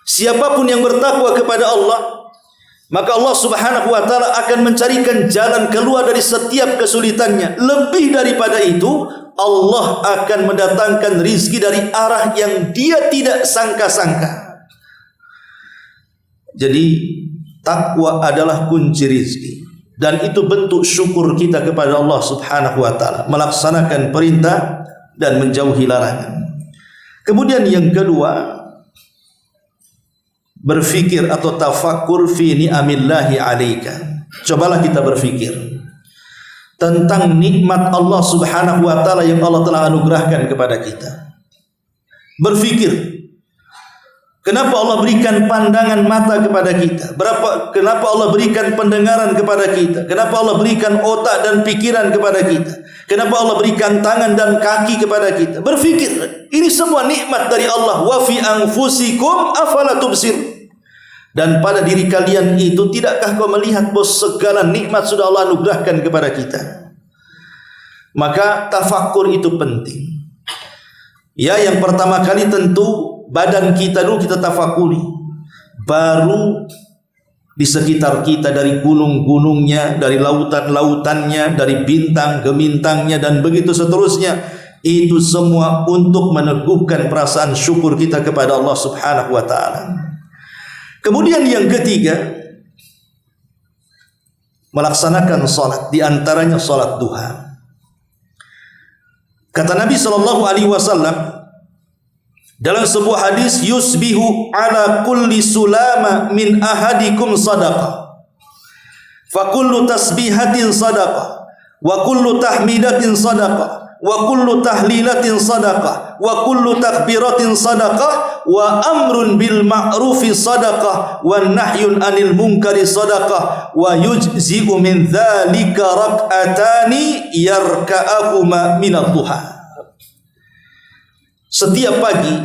Siapapun yang bertakwa kepada Allah, maka Allah Subhanahu wa taala akan mencarikan jalan keluar dari setiap kesulitannya. Lebih daripada itu, Allah akan mendatangkan rizki dari arah yang dia tidak sangka-sangka. Jadi takwa adalah kunci rizki, dan itu bentuk syukur kita kepada Allah Subhanahu wa taala, melaksanakan perintah dan menjauhi larangan. Kemudian yang kedua, berfikir atau tafakkur fi ni'amillahi 'alaika. Cobalah kita berfikir tentang nikmat Allah Subhanahu wa taala yang Allah telah anugerahkan kepada kita. Berfikir, kenapa Allah berikan pandangan mata kepada kita? Kenapa Allah berikan pendengaran kepada kita? Kenapa Allah berikan otak dan pikiran kepada kita? Kenapa Allah berikan tangan dan kaki kepada kita? Berfikir, ini semua nikmat dari Allah. Wa fi anfusikum afala tubsir. Dan pada diri kalian itu, tidakkah kau melihat bahwa segala nikmat sudah Allah anugerahkan kepada kita? Maka tafakkur itu penting. Ya, yang pertama kali tentu badan kita dulu kita tafakuri, baru di sekitar kita, dari gunung-gunungnya, dari lautan-lautannya, dari bintang-gemintangnya, dan begitu seterusnya. Itu semua untuk meneguhkan perasaan syukur kita kepada Allah Subhanahu wa taala. Kemudian yang ketiga, melaksanakan salat, di antaranya salat duha. Kata Nabi sallallahu alaihi wasallam dalam sebuah hadis, yusbihu ala kulli sulama min ahadikum sadaqah, fa kullu tasbihatin sadaqah, wa kullu tahmidatin sadaqah, wa kullu tahlilatin sadaqah, wa kullu takbiratin sadaqah, wa amrun bil ma'rufi sadaqah, wa nahyun anil munkari sadaqah, wa yujzi'u min dzalika rak'atani yarka'ahuma minad duha. Setiap pagi,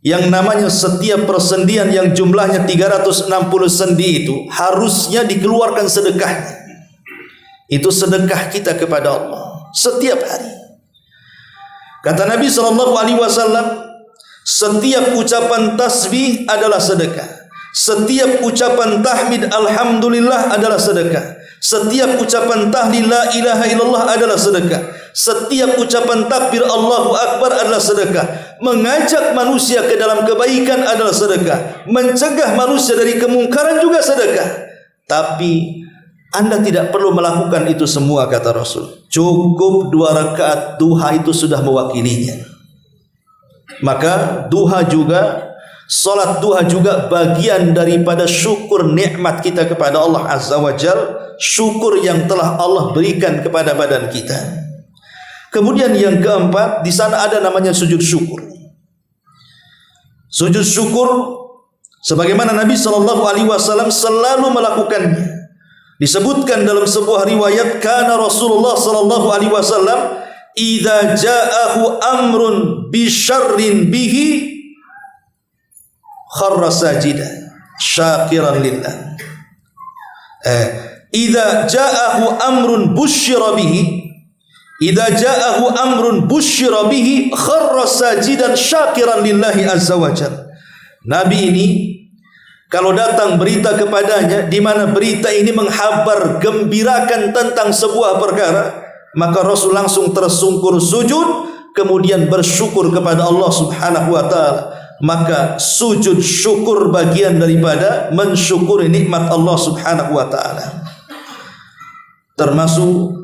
yang namanya setiap persendian yang jumlahnya 360 sendi itu harusnya dikeluarkan sedekahnya. Itu sedekah kita kepada Allah setiap hari. Kata Nabi sallallahu alaihi wasallam, setiap ucapan tasbih adalah sedekah, setiap ucapan tahmid alhamdulillah adalah sedekah, setiap ucapan tahlil la ilaha illallah adalah sedekah, setiap ucapan takbir Allahu akbar adalah sedekah, mengajak manusia ke dalam kebaikan adalah sedekah, mencegah manusia dari kemungkaran juga sedekah. Tapi Anda tidak perlu melakukan itu semua, kata Rasul. Cukup 2 rakaat duha itu sudah mewakilinya. Maka duha juga, salat duha juga bagian daripada syukur nikmat kita kepada Allah Azza wa Jalla, syukur yang telah Allah berikan kepada badan kita. Kemudian yang keempat, di sana ada namanya sujud syukur. Sujud syukur sebagaimana Nabi sallallahu alaihi wasallam selalu melakukannya. Disebutkan dalam sebuah riwayat, kana Rasulullah sallallahu alaihi wasallam idza ja'ahu amrun bi syarrin bihi kharra sajidan syakiran lillah. Idza ja'ahu amrun busyira bihi, idza ja'ahu amrun busyira bihi kharra sajidan syakiran lillahi azza wajalla. Nabi ini kalau datang berita kepadanya, di mana berita ini menghabar gembirakan tentang sebuah perkara, maka Rasul langsung tersungkur sujud, kemudian bersyukur kepada Allah Subhanahu wa taala. Maka sujud syukur bagian daripada mensyukuri nikmat Allah Subhanahu wa taala. Termasuk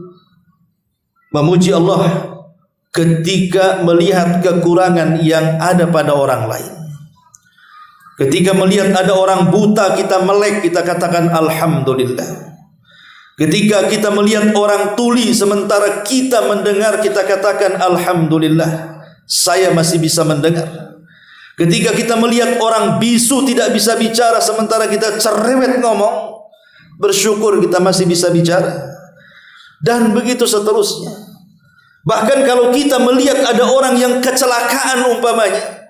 memuji Allah ketika melihat kekurangan yang ada pada orang lain. Ketika melihat ada orang buta, kita melek, kita katakan alhamdulillah. Ketika kita melihat orang tuli sementara kita mendengar, kita katakan alhamdulillah, saya masih bisa mendengar. Ketika kita melihat orang bisu tidak bisa bicara sementara kita cerewet ngomong, bersyukur kita masih bisa bicara. Dan begitu seterusnya. Bahkan kalau kita melihat ada orang yang kecelakaan umpamanya,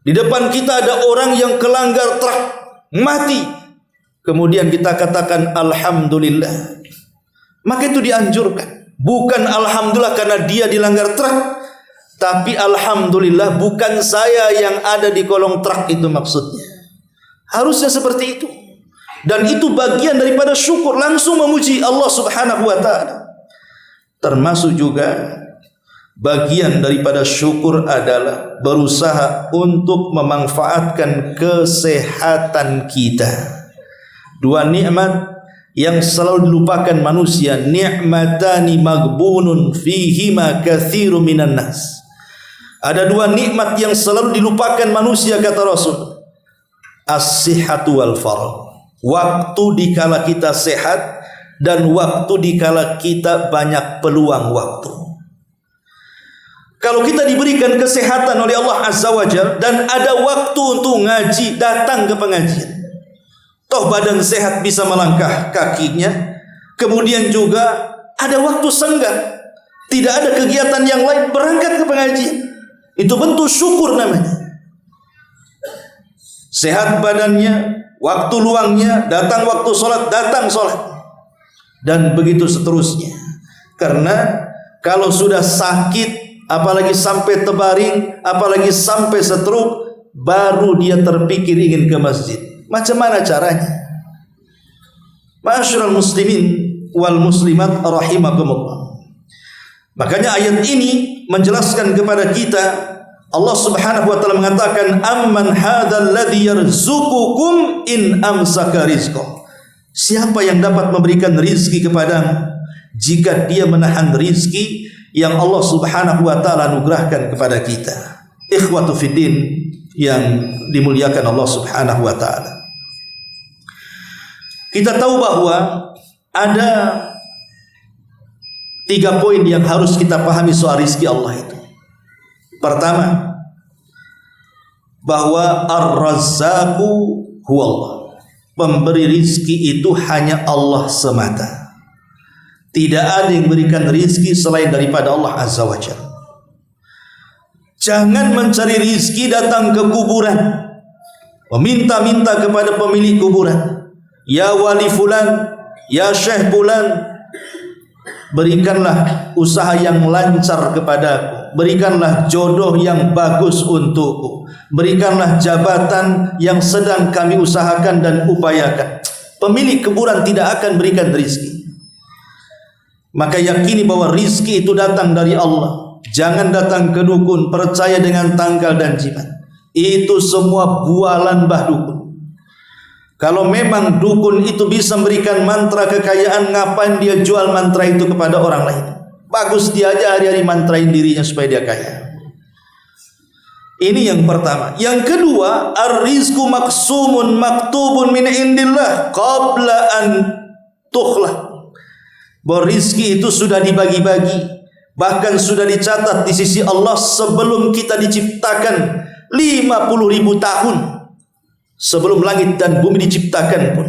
di depan kita ada orang yang kelanggar truk mati, kemudian kita katakan alhamdulillah, maka itu dianjurkan. Bukan alhamdulillah karena dia dilanggar truk, tapi alhamdulillah bukan saya yang ada di kolong truk, itu maksudnya. Harusnya seperti itu. Dan itu bagian daripada syukur, langsung memuji Allah Subhanahu wa taala. Termasuk juga bagian daripada syukur adalah berusaha untuk memanfaatkan kesehatan kita. Dua nikmat yang selalu dilupakan manusia, ni'matani maghbunun fihima katsirun minan nas. Ada dua nikmat yang selalu dilupakan manusia, kata Rasul. As-sihhatu wal faragh. Waktu dikala kita sehat dan waktu dikala kita banyak peluang waktu. Kalau kita diberikan kesehatan oleh Allah Azza wa Jalla dan ada waktu untuk ngaji, datang ke pengajian. Toh badan sehat bisa melangkah kakinya. Kemudian juga ada waktu senggang, tidak ada kegiatan yang lain, berangkat ke pengajian. Itu bentuk syukur namanya. Sehat badannya, waktu luangnya, datang waktu sholat, datang sholat, dan begitu seterusnya. Karena kalau sudah sakit, apalagi sampai terbaring, apalagi sampai stroke, baru dia terpikir ingin ke masjid. Macam mana caranya? Ma'asyiral muslimin wal muslimat rahimakumullah. Makanya ayat ini menjelaskan kepada kita, Allah Subhanahu wa taala mengatakan, amman hadzal ladzi yarzuqukum in amsaka rizqah. Siapa yang dapat memberikan rizki kepadamu jika dia menahan rizki yang Allah Subhanahu wa taala anugerahkan kepada kita. Ikhwatu fiddin yang dimuliakan Allah Subhanahu wa taala. Kita tahu bahwa ada 3 poin yang harus kita pahami soal rizki Allah itu. Pertama, bahwa Ar-Razzaqu huwallah. Pemberi rizki itu hanya Allah semata. Tidak ada yang memberikan rizki selain daripada Allah Azza wa Jalla. Jangan mencari rizki datang ke kuburan, meminta-minta kepada pemilik kuburan. Ya wali fulan, ya syekh fulan, berikanlah usaha yang lancar kepadaku, berikanlah jodoh yang bagus untukku, berikanlah jabatan yang sedang kami usahakan dan upayakan. Pemilik kuburan tidak akan berikan rizki. Maka yakini bahwa rizki itu datang dari Allah. Jangan datang ke dukun, percaya dengan tanggal dan jimat. Itu semua bualan mbah dukun. Kalau memang dukun itu bisa memberikan mantra kekayaan, ngapain dia jual mantra itu kepada orang lain? Bagus dia aja hari-hari mantrain dirinya supaya dia kaya. Ini yang pertama. Yang kedua, ar-rizqu maqsumun maktubun min indillah qabla an tukhla. Bahwa rizki itu sudah dibagi-bagi, bahkan sudah dicatat di sisi Allah sebelum kita diciptakan 50.000 tahun. Sebelum langit dan bumi diciptakan pun.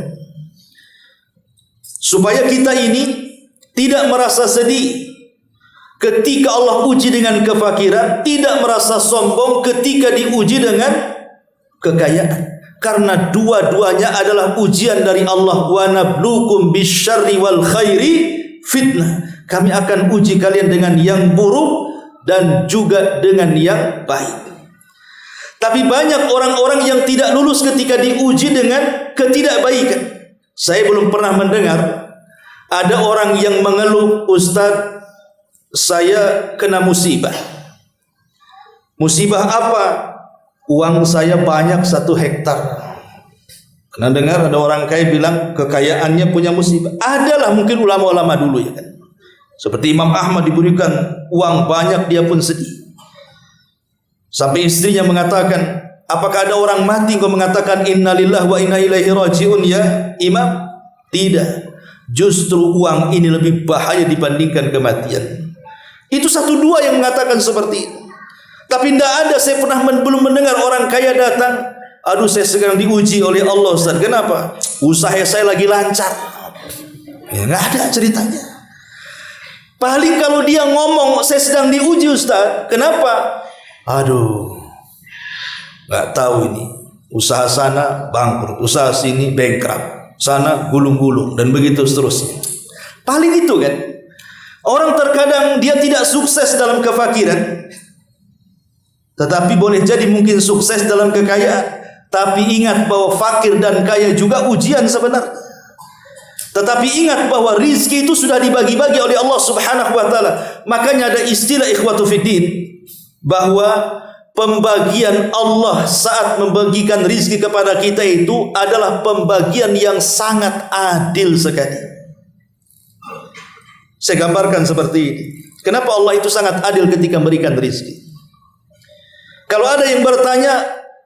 Supaya kita ini tidak merasa sedih ketika Allah uji dengan kefakiran, tidak merasa sombong ketika diuji dengan kekayaan. Karena dua-duanya adalah ujian dari Allah. Wa nabluukum bisyarri wal khairi fitnah. Kami akan uji kalian dengan yang buruk dan juga dengan yang baik. Tapi banyak orang-orang yang tidak lulus ketika diuji dengan ketidakbaikan. Saya belum pernah mendengar ada orang yang mengeluh, Ustaz, saya kena musibah. Musibah apa? Uang saya banyak 1 hektar. Pernah dengar ada orang kaya bilang kekayaannya punya musibah? Adalah mungkin ulama-ulama dulu ya kan. Seperti Imam Ahmad diberikan uang banyak, dia pun sedih. Sampai istrinya mengatakan, apakah ada orang mati kau mengatakan innalillahi wa inna ilaihi rajiun ya Imam? Tidak. Justru uang ini lebih bahaya dibandingkan kematian. Itu 1-2 yang mengatakan seperti itu. Tapi tidak ada, saya pernah belum mendengar orang kaya datang, aduh saya sedang diuji oleh Allah Ustaz. Kenapa? Usaha saya lagi lancar. Ya nggak ada ceritanya. Paling kalau dia ngomong saya sedang diuji Ustaz. Kenapa? Aduh, nggak tahu ini. Usaha sana bangkrut, usaha sini bankrupt, sana gulung-gulung dan begitu seterusnya. Paling itu kan. Orang terkadang dia tidak sukses dalam kefakiran, tetapi boleh jadi mungkin sukses dalam kekayaan. Tapi ingat bahwa fakir dan kaya juga ujian sebenarnya. Tetapi ingat bahwa rizki itu sudah dibagi-bagi oleh Allah Subhanahu wa taala. Makanya ada istilah ikhwatu fiddin, bahwa pembagian Allah saat membagikan rizki kepada kita itu adalah pembagian yang sangat adil sekali. Saya gambarkan seperti ini. Kenapa Allah itu sangat adil ketika memberikan rizki? Kalau ada yang bertanya,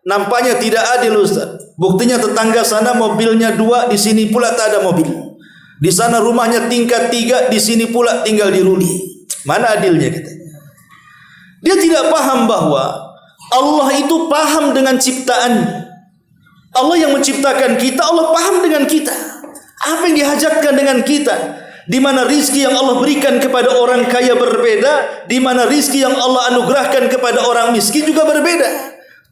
nampaknya tidak adil Ustaz. Buktinya tetangga sana mobilnya 2, di sini pula tak ada mobil. Di sana rumahnya tingkat 3, di sini pula tinggal di ruli. Mana adilnya kita? Dia tidak paham bahwa Allah itu paham dengan ciptaan. Allah yang menciptakan kita, Allah paham dengan kita. Apa yang dihajatkan dengan kita? Di mana rizki yang Allah berikan kepada orang kaya berbeda, di mana rizki yang Allah anugerahkan kepada orang miskin juga berbeda.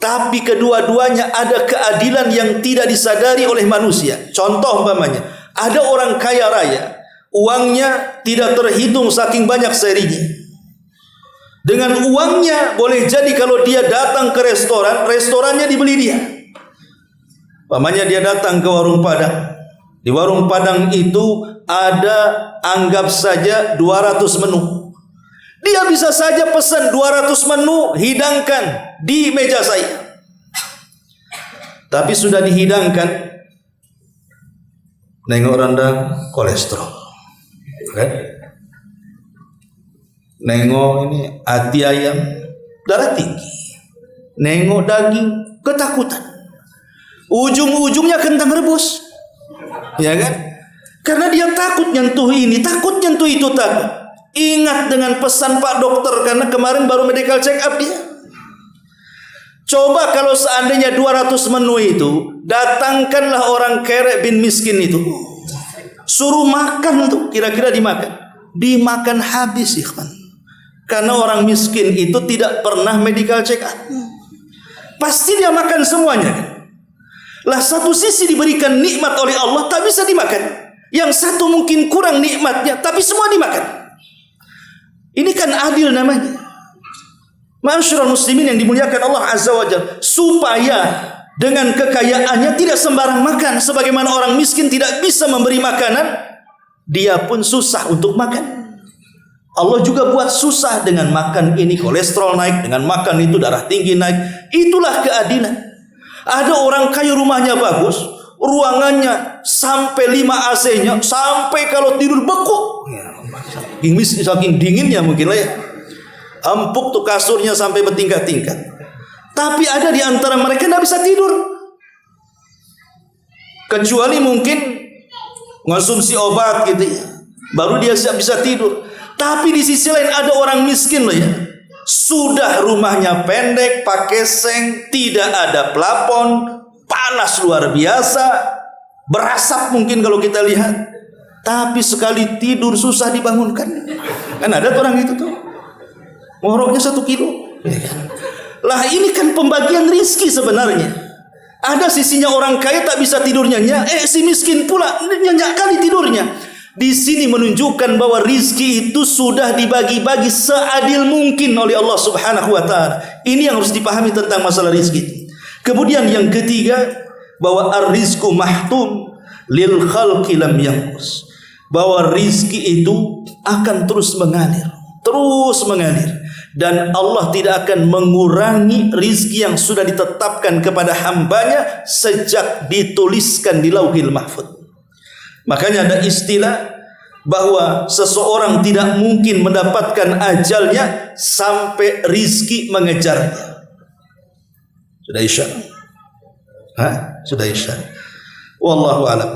Tapi kedua-duanya ada keadilan yang tidak disadari oleh manusia. Contoh umpamanya, ada orang kaya raya, uangnya tidak terhitung saking banyak serinya. Dengan uangnya boleh jadi kalau dia datang ke restoran, restorannya dibeli dia. Umpamanya dia datang ke warung Padang. Di warung Padang itu ada anggap saja 200 menu. Dia bisa saja pesan 200 menu, hidangkan di meja saya. Tapi sudah dihidangkan, nengok rendang kolesterol, kan? Nengok ini hati ayam darah tinggi, nengok daging ketakutan, ujung-ujungnya kentang rebus, ya kan? Karena dia takut nyentuh ini, takut nyentuh itu, takut. Ingat dengan pesan Pak Dokter, karena kemarin baru medical check up dia. Coba kalau seandainya 200 menu itu, datangkanlah orang kerek bin miskin itu, suruh makan tuh, kira-kira dimakan. Dimakan habis, ikhwan. Karena orang miskin itu tidak pernah medical check up. Pasti dia makan semuanya. Lah satu sisi diberikan nikmat oleh Allah, tak bisa dimakan. Yang satu mungkin kurang nikmatnya, tapi semua dimakan. Ini kan adil namanya. Ma'asyiral muslimin yang dimuliakan Allah Azza wa Jalla, supaya dengan kekayaannya tidak sembarang makan. Sebagaimana orang miskin tidak bisa memberi makanan, dia pun susah untuk makan. Allah juga buat susah dengan makan ini kolesterol naik, dengan makan itu darah tinggi naik. Itulah keadilan. Ada orang kaya rumahnya bagus, ruangannya sampai 5 AC-nya, sampai kalau tidur beku. Saking dinginnya mungkin lah ya. Empuk tuh kasurnya sampai bertingkat-tingkat. Tapi ada di antara mereka tidak bisa tidur. Kecuali mungkin konsumsi obat gitu ya, baru dia bisa tidur. Tapi di sisi lain ada orang miskin loh ya. Sudah rumahnya pendek, pakai seng, tidak ada plafon, panas luar biasa, berasap mungkin kalau kita lihat. Tapi sekali tidur susah dibangunkan. Kan ada orang itu tuh, ngoroknya 1 kilo. Lah ini kan pembagian rizki sebenarnya. Ada sisinya orang kaya tak bisa tidur nyenyak, si miskin pula nyenyak kali tidurnya. Di sini menunjukkan bahwa rizki itu sudah dibagi-bagi seadil mungkin oleh Allah Subhanahu wa taala. Ini yang harus dipahami tentang masalah rizki. Kemudian yang ketiga, bahwa ar-rizqu mahtum lil khalqi lam yanqus. Bahwa rizki itu akan terus mengalir, dan Allah tidak akan mengurangi rizki yang sudah ditetapkan kepada hambanya sejak dituliskan di Lauhil Mahfuz. Makanya ada istilah bahwa seseorang tidak mungkin mendapatkan ajalnya sampai rizki mengejarnya. Sudah isya? Sudah isya. Wallahu a'lam.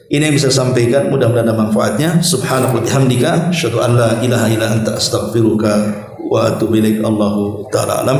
Ini yang bisa sampaikan, mudah-mudahan ada manfaatnya. Subhanallahi wa bihamdika, asyhadu an la ilaha illa anta, astaghfiruka wa atubu ilaik. Allahu ta'ala alam.